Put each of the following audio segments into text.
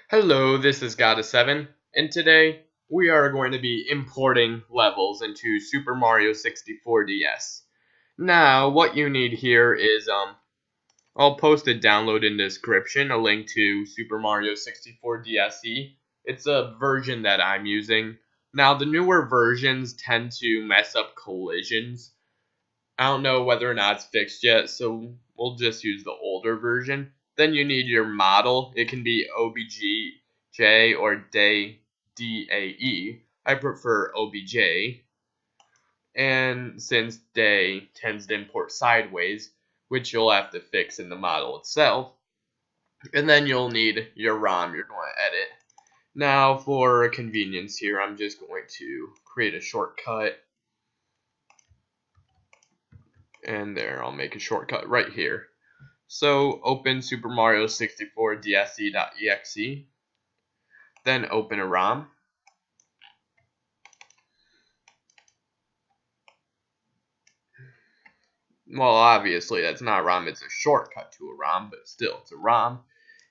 Hello, this is God7, and today we are going to be importing levels into Super Mario 64 DS. Now, what you need here is, I'll post a download in the description, a link to Super Mario 64 DSe. It's a version that I'm using. Now, the newer versions tend to mess up collisions. I don't know whether or not it's fixed yet, so we'll just use the older version. Then you need your model. It can be OBJ or DAE. I prefer OBJ. And since DAE tends to import sideways, which you'll have to fix in the model itself. And then you'll need your ROM you're going to edit. Now for convenience here, I'm just going to create a shortcut. And there, I'll make a shortcut right here. So open Super Mario 64 DSe.exe, then open a ROM. Well, obviously that's not a ROM, it's a shortcut to a ROM, but still, it's a ROM.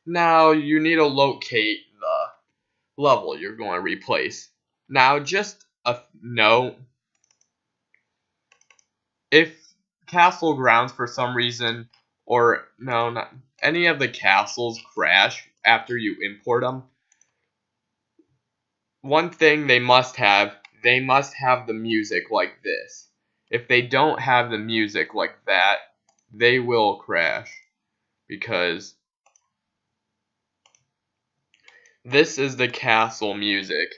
Now you need to locate the level you're going to replace. Now just a note, if Castle Grounds for some reason, or no, not any of the castles crash after you import them, one thing they must have the music like this. If they don't have the music like that, they will crash, because this is the castle music,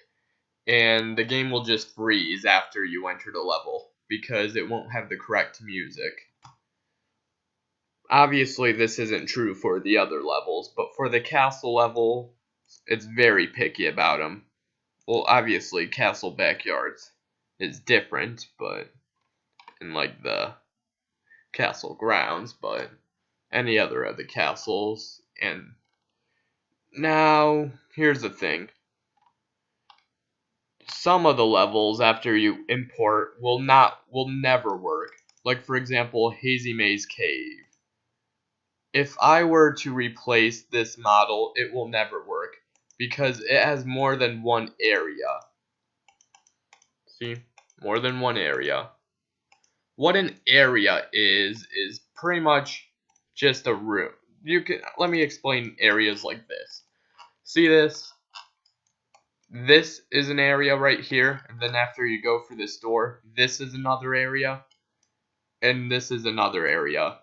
and the game will just freeze after you enter the level, because it won't have the correct music. Obviously, this isn't true for the other levels, but for the castle level, it's very picky about them. Well, obviously, Castle Backyards is different, but in like the castle grounds, but any other of the castles. And now, here's the thing. Some of the levels after you import will never work. Like for example, Hazy Maze Cave. If I were to replace this model, it will never work because it has more than one area. See? More than one area. What an area is pretty much just a room. Let me explain areas like this. See this? This is an area right here, and then after you go through this door, this is another area, and this is another area.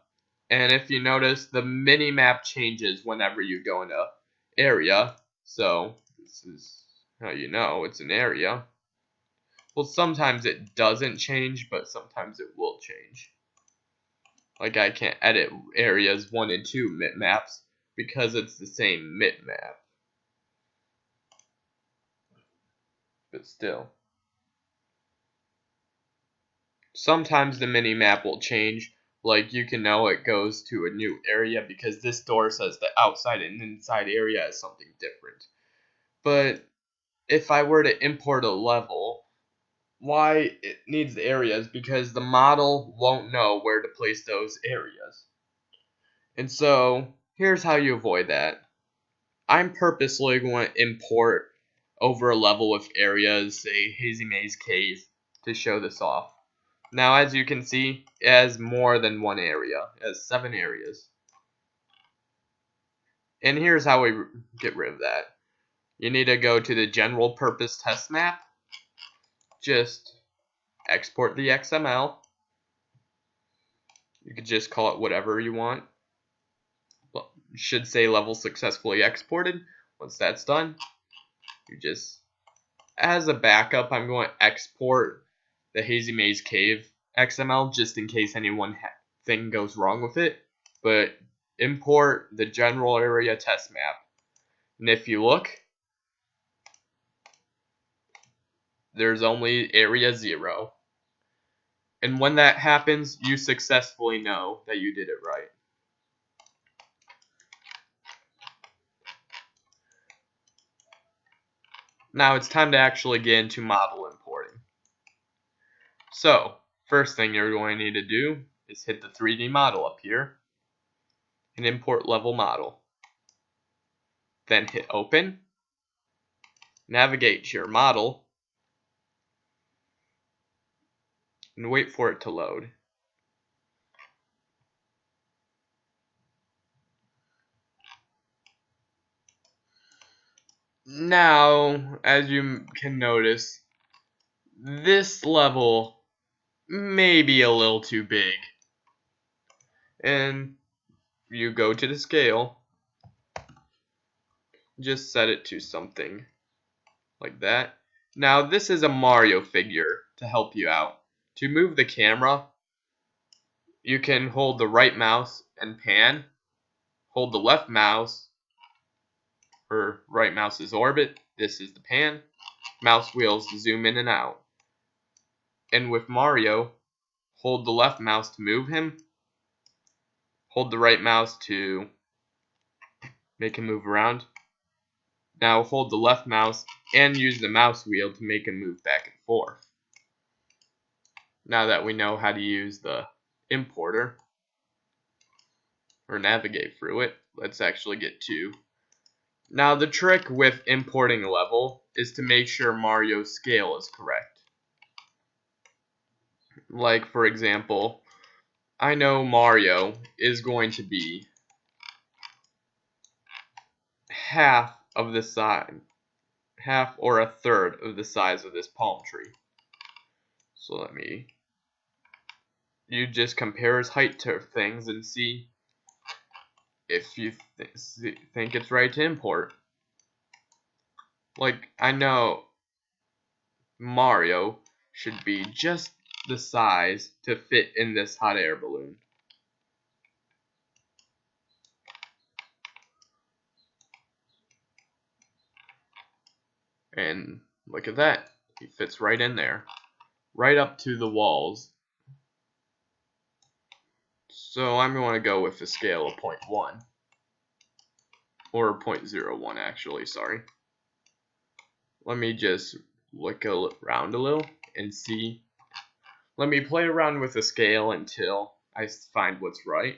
And if you notice, the mini map changes whenever you go into area. So this is how you know it's an area. Well, sometimes it doesn't change, but sometimes it will change. Like I can't edit areas 1 and 2 maps because it's the same map. But still. Sometimes the mini map will change. Like you can know it goes to a new area because this door says the outside and inside area is something different. But if I were to import a level, why it needs areas? Because the model won't know where to place those areas. And so here's how you avoid that. I'm purposely going to import over a level with areas, say Hazy Maze Cave, to show this off. Now as you can see, it has more than one area. It has 7 areas. And here's how we get rid of that. You need to go to the general purpose test map. Just export the XML. You could just call it whatever you want. Well, it should say level successfully exported. Once that's done, you just, as a backup, I'm going to export the Hazy Maze Cave XML just in case thing goes wrong with it. But import the general area test map. And if you look, there's only area 0. And when that happens, you successfully know that you did it right. Now it's time to actually get into model importing. So, first thing you're going to need to do is hit the 3D model up here and import level model. Then hit open. navigate to your model, and wait for it to load. Now, as you can notice, this level may be a little too big. And you go to the scale, just set it to something like that. Now, this is a Mario figure to help you out. To move the camera, you can hold the right mouse and pan, hold the left mouse, or right mouse is orbit, this is the pan, mouse wheels to zoom in and out. And with Mario, hold the left mouse to move him, hold the right mouse to make him move around. Now hold the left mouse and use the mouse wheel to make him move back and forth. Now that we know how to use the importer, or navigate through it, let's actually get to. Now the trick with importing a level is to make sure Mario's scale is correct. Like for example, I know Mario is going to be half of the size, half or a third of the size of this palm tree. So you just compare his height to things and see if you think it's right to import. Like, I know Mario should be just the size to fit in this hot air balloon. And look at that, he fits right in there, right up to the walls. So I'm going to go with a scale of 0.1, or 0.01 actually, sorry. Let me just look around a little and see. Let me play around with the scale until I find what's right.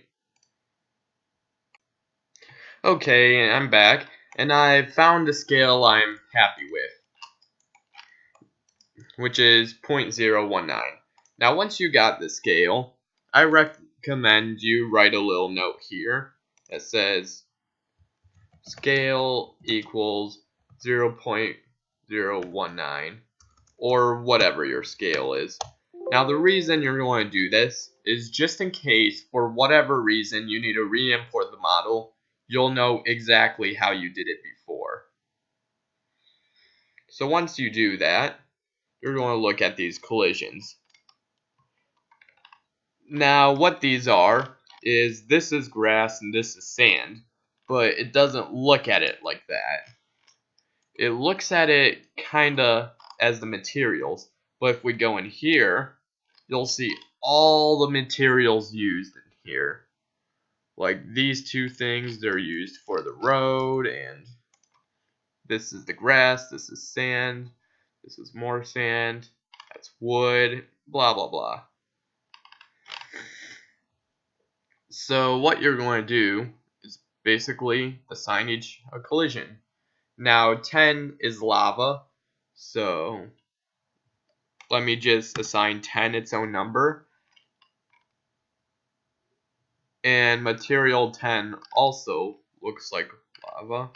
Okay, I'm back, and I've found a scale I'm happy with, which is 0.019. Now, once you got the scale, I recommend you write a little note here that says scale equals 0.019, or whatever your scale is. Now, the reason you're going to do this is just in case, for whatever reason, you need to re-import the model, you'll know exactly how you did it before. So once you do that, you're going to look at these collisions. Now, what these are is this is grass and this is sand, but it doesn't look at it like that. It looks at it kind of as the materials, but if we go in here, you'll see all the materials used in here. Like these two things, they're used for the road, and this is the grass, this is sand, this is more sand, that's wood, blah blah blah. So what you're going to do is basically assign each a collision. Now 10 is lava, so let me just assign 10 its own number. And material 10 also looks like lava,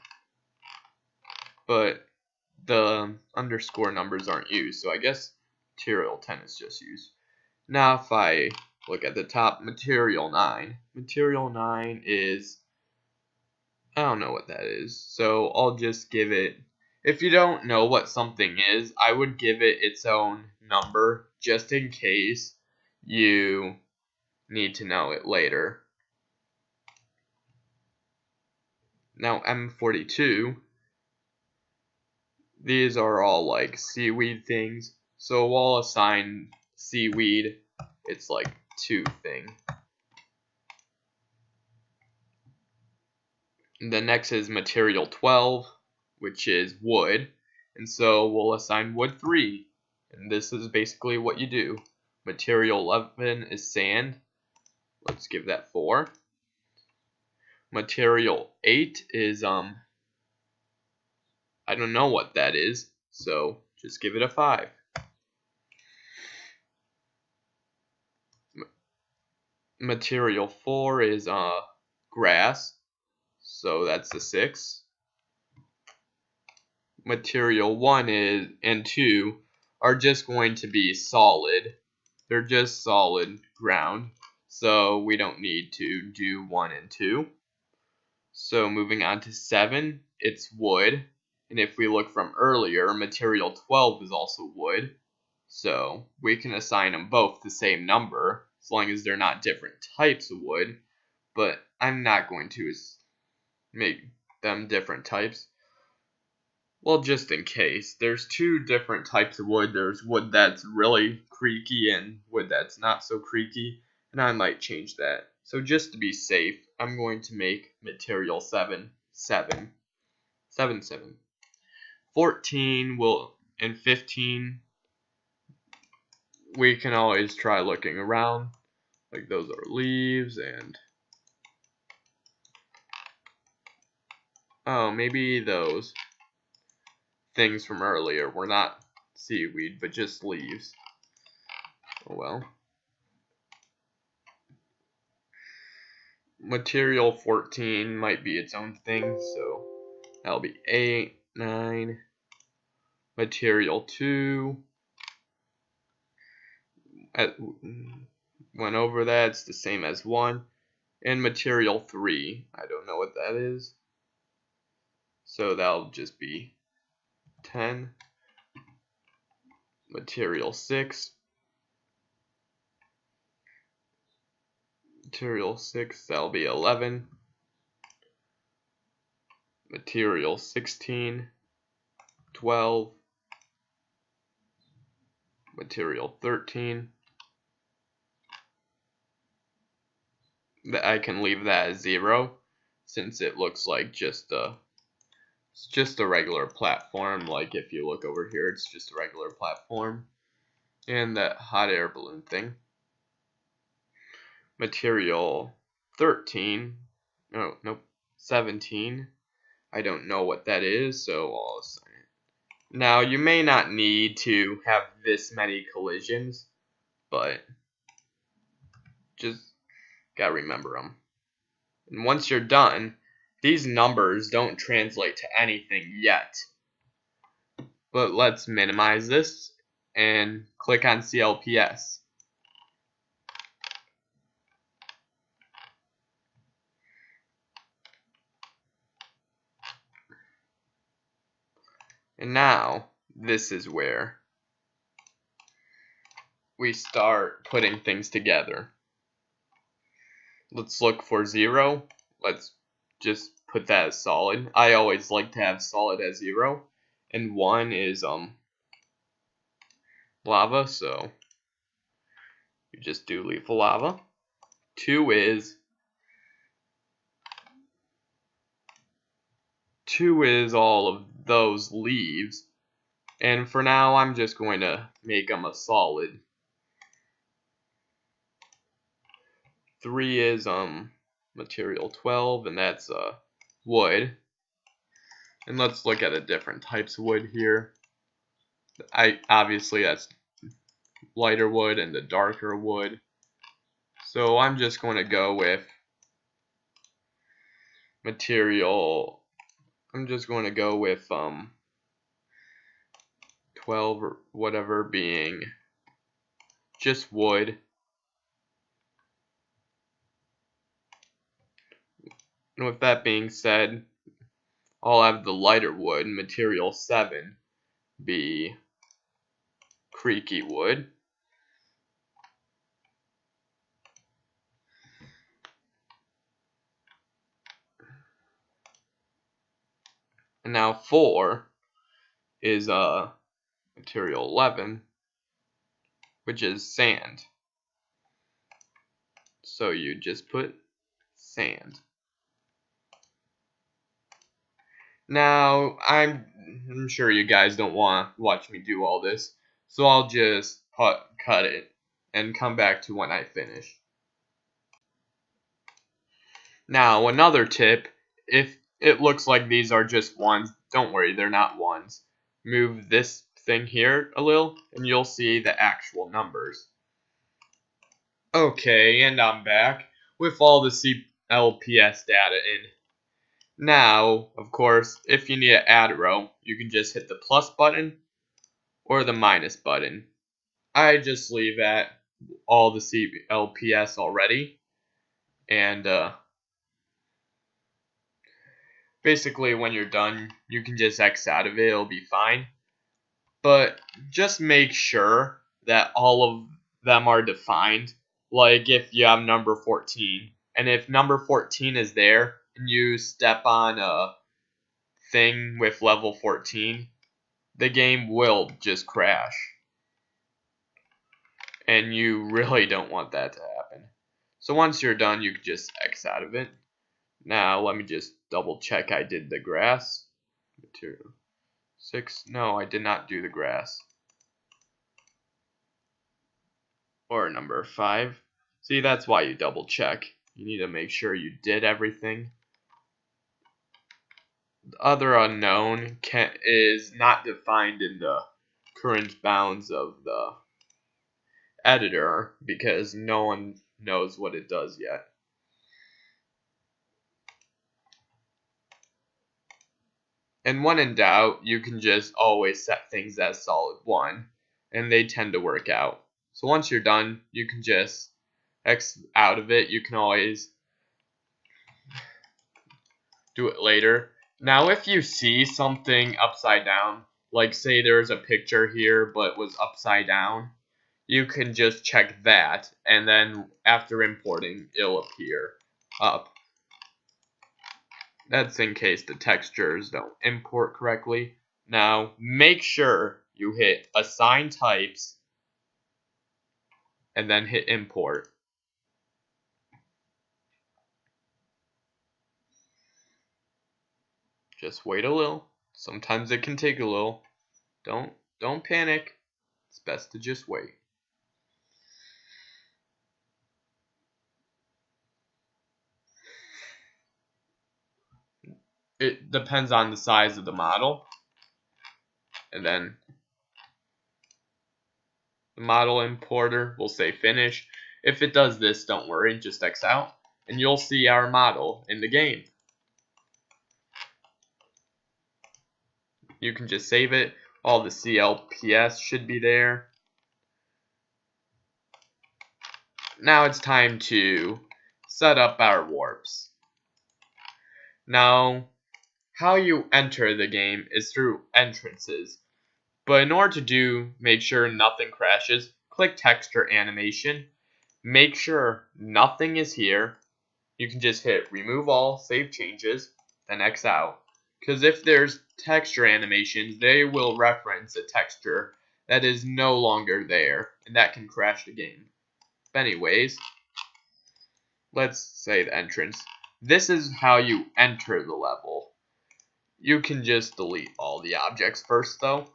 but the underscore numbers aren't used, so I guess material 10 is just used. Now if I look at the top, material 9. Material 9 is, I don't know what that is, so I'll just give it, if you don't know what something is, I would give it its own number just in case you need to know it later. Now M42, these are all like seaweed things, so we'll assign seaweed, it's like 2 thing. And the next is material 12, which is wood, and so we'll assign wood 3, and this is basically what you do. Material 11 is sand, let's give that 4. Material 8 is I don't know what that is, so just give it a 5. Material 4 is grass, so that's a 6. Material 1 and 2 are just going to be solid. They're just solid ground, so we don't need to do 1 and 2. So moving on to 7, it's wood. And if we look from earlier, material 12 is also wood. So we can assign them both the same number, as long as they're not different types of wood. But I'm not going to make them different types. Well, just in case. There's 2 different types of wood. There's wood that's really creaky and wood that's not so creaky. And I might change that. So just to be safe, I'm going to make material 7, 7, 7, 7. 14 and 15, we can always try looking around. Like those are leaves and... oh, maybe those things from earlier were not seaweed, but just leaves. Oh well. Material 14 might be its own thing, so that'll be 8, 9. Material 2, went over that, it's the same as 1. And material 3, I don't know what that is, so that'll just be 10. Material 6, that'll be 11. Material 16, 12. Material 13. I can leave that as 0, since it looks like it's just a regular platform. Like if you look over here, it's just a regular platform. And that hot air balloon thing. Material 13. Oh, nope. 17. I don't know what that is, so I'll assign it. Now, you may not need to have this many collisions, but just gotta remember them. And once you're done, these numbers don't translate to anything yet. But let's minimize this and click on CLPS. And now, this is where we start putting things together. Let's look for 0. Let's just put that as solid. I always like to have solid as 0. And 1 is lava, so you just do leaf of lava. 2 is all of those leaves. And for now, I'm just going to make them a solid. 3 is material 12, and that's wood. And let's look at the different types of wood here. Obviously that's lighter wood and the darker wood. So I'm just going to go with material. I'm just going to go with 12 or whatever being just wood. And with that being said, I'll have the lighter wood, material 7, be creaky wood. And now 4 is material 11, which is sand. So you just put sand. Now, I'm sure you guys don't want to watch me do all this, so I'll just cut it and come back to when I finish. Now, another tip, if it looks like these are just ones. Don't worry, they're not ones. Move this thing here a little, and you'll see the actual numbers. Okay, and I'm back with all the CLPS data in. Now, of course, if you need to add a row, you can just hit the plus button or the minus button. I just leave at all the CLPS already, and basically when you're done, you can just X out of it, it'll be fine. But just make sure that all of them are defined. Like if you have number 14, and if number 14 is there, and you step on a thing with level 14, the game will just crash. And you really don't want that to happen. So once you're done, you can just X out of it. Now let me just double check I did the grass. Material 6. No, I did not do the grass. Or number 5. See, that's why you double check. You need to make sure you did everything. The other unknown is not defined in the current bounds of the editor because no one knows what it does yet. And when in doubt, you can just always set things as solid 1, and they tend to work out. So once you're done, you can just X out of it. You can always do it later. Now, if you see something upside down, like say there's a picture here but was upside down, you can just check that, and then after importing, it'll appear up. That's in case the textures don't import correctly. Now, make sure you hit Assign Types, and then hit Import. Just wait a little. Sometimes it can take a little. Don't panic. It's best to just wait. It depends on the size of the model. And then the model importer will say finish. If it does this, don't worry, just X out, and you'll see our model in the game. You can just save it. All the CLPS should be there. Now it's time to set up our warps. Now, how you enter the game is through entrances. But in order to make sure nothing crashes, click texture animation. Make sure nothing is here. You can just hit remove all, save changes, then X out. Because if there's texture animations, they will reference a texture that is no longer there, and that can crash the game. But anyways, let's say the entrance. This is how you enter the level. You can just delete all the objects first though.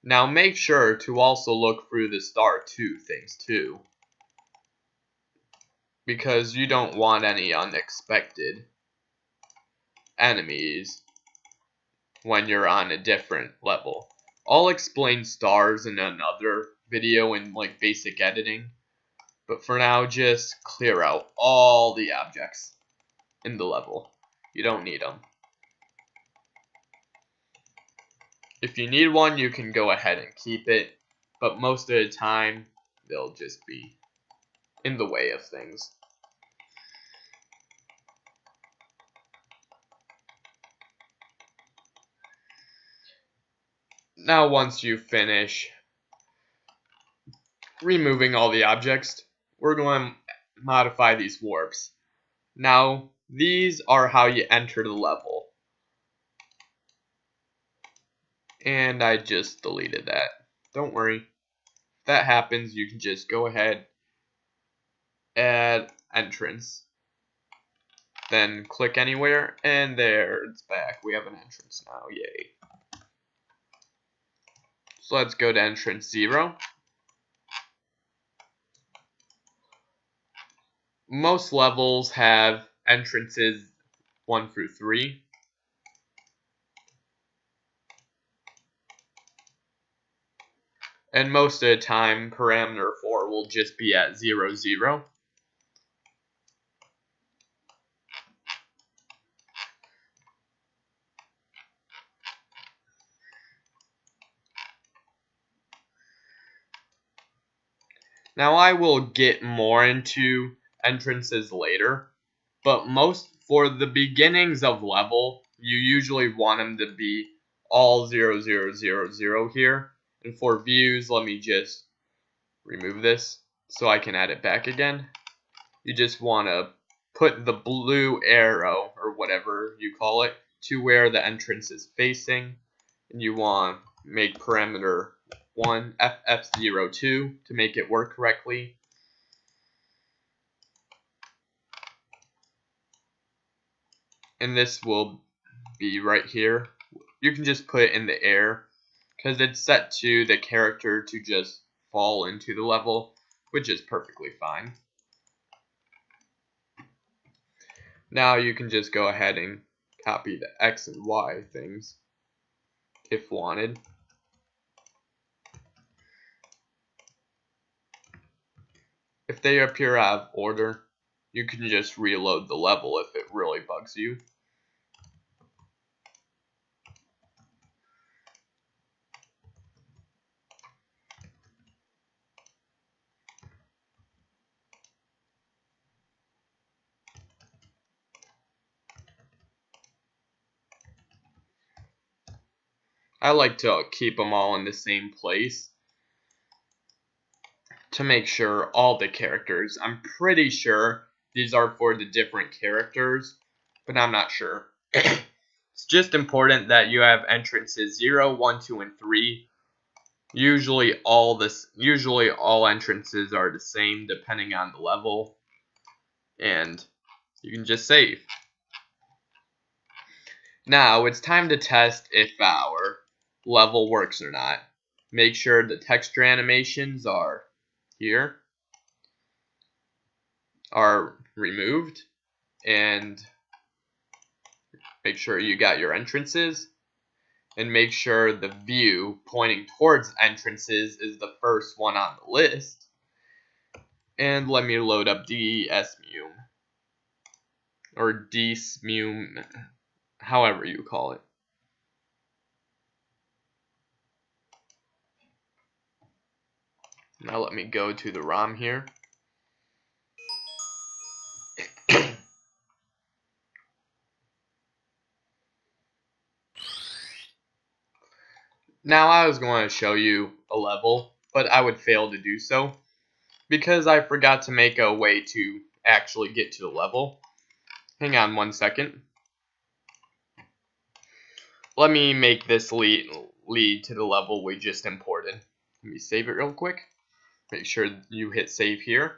Now make sure to also look through the star 2 things too, because you don't want any unexpected enemies when you're on a different level. I'll explain stars in another video in like basic editing, but for now just clear out all the objects in the level. You don't need them. If you need one, you can go ahead and keep it, but most of the time, they'll just be in the way of things. Now, once you finish removing all the objects, we're going to modify these warps. Now, these are how you enter the level. And I just deleted that. Don't worry. If that happens, you can just go ahead, add entrance, then click anywhere, and there it's back. We have an entrance now. Yay. So let's go to entrance 0. most levels have entrances 1 through 3. And most of the time, parameter 4 will just be at 0, 0. Now I will get more into entrances later, but for the beginnings of level, you usually want them to be all 0, 0, 0, 0 here. And for views, let me just remove this so I can add it back again. You just want to put the blue arrow, or whatever you call it, to where the entrance is facing. And you want to make parameter 1 FF02 to make it work correctly. And this will be right here. You can just put it in the air because it's set to the character to just fall into the level, which is perfectly fine. Now you can just go ahead and copy the X and Y things if wanted. If they appear out of order, you can just reload the level if it really bugs you. I like to keep them all in the same place to make sure all the characters, I'm pretty sure these are for the different characters, but I'm not sure. It's just important that you have entrances 0, 1, 2, and 3. Usually all entrances are the same depending on the level, and you can just save. Now it's time to test if our level works or not. Make sure the texture animations are here, are removed, and make sure you got your entrances, and make sure the view pointing towards entrances is the first one on the list. And let me load up DSMUM, or DSMUM, however you call it. Now let me go to the ROM here. Now I was going to show you a level, but I would fail to do so because I forgot to make a way to actually get to the level. Hang on 1 second. Let me make this lead to the level we just imported. Let me save it real quick. Make sure you hit save here.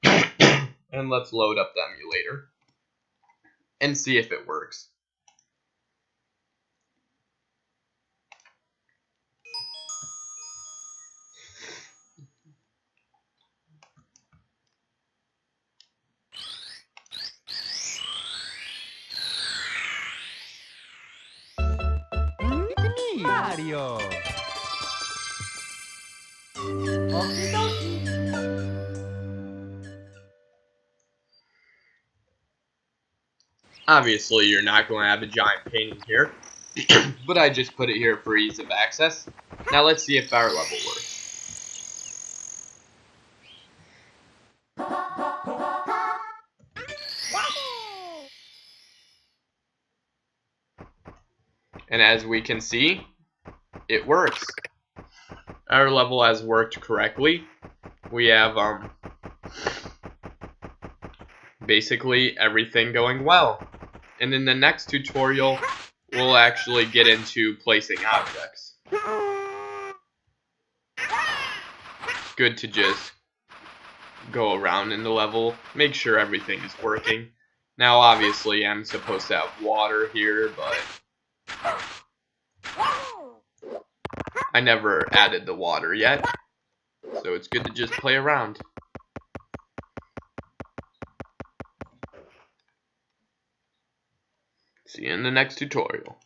And let's load up the emulator and see if it works. Mario. Obviously, you're not going to have a giant painting here, but I just put it here for ease of access. Now let's see if our level works. And as we can see, it works. Our level has worked correctly. We have basically everything going well. And in the next tutorial, we'll actually get into placing objects. Good to just go around in the level, make sure everything is working. Now obviously I'm supposed to have water here, but I never added the water yet, so it's good to just play around. See you in the next tutorial.